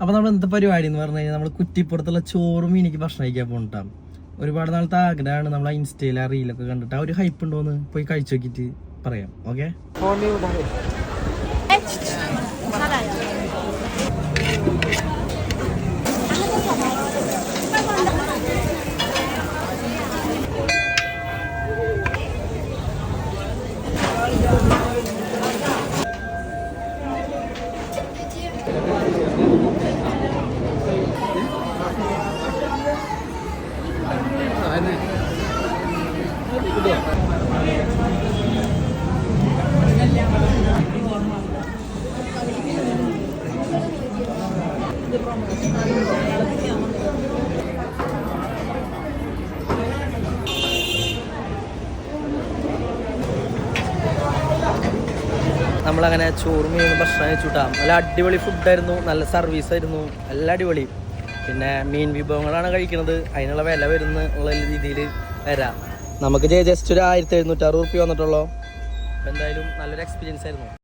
അപ്പോൾ നമ്മൾ എന്ത് പരിപാടി എന്ന് പറഞ്ഞു കഴിഞ്ഞാൽ നമ്മൾ കുറ്റിപ്പുറത്തുള്ള ചോറും എനിക്ക് ഭക്ഷണം കഴിക്കാൻ പോകണ്ടാം. ഒരുപാട് നാളത്തെ ആഗ്രഹമാണ്. നമ്മൾ ആ ഇൻസ്റ്റയിൽ ആ റീലൊക്കെ കണ്ടിട്ട് ആ ഒരു ഹൈപ്പ് ഉണ്ടോന്ന് പോയി കഴിച്ചു നോക്കിയിട്ട് പറയാം. ഓക്കെ, നമ്മളങ്ങനെ ചോറും മീനും ഭക്ഷണം കഴിച്ചുവിട്ടാം. നല്ല അടിപൊളി ഫുഡായിരുന്നു, നല്ല സർവീസായിരുന്നു, എല്ലാം അടിപൊളി. പിന്നെ മീൻ വിഭവങ്ങളാണ് കഴിക്കുന്നത്, അതിനുള്ള വില വരുന്നുള്ള രീതിയിൽ വരാം. നമുക്ക് ജസ്റ്റ് ഒരു 1760 റുപ്യ വന്നിട്ടുള്ളൂ. അപ്പം എന്തായാലും നല്ലൊരു എക്സ്പീരിയൻസ് ആയിരുന്നു.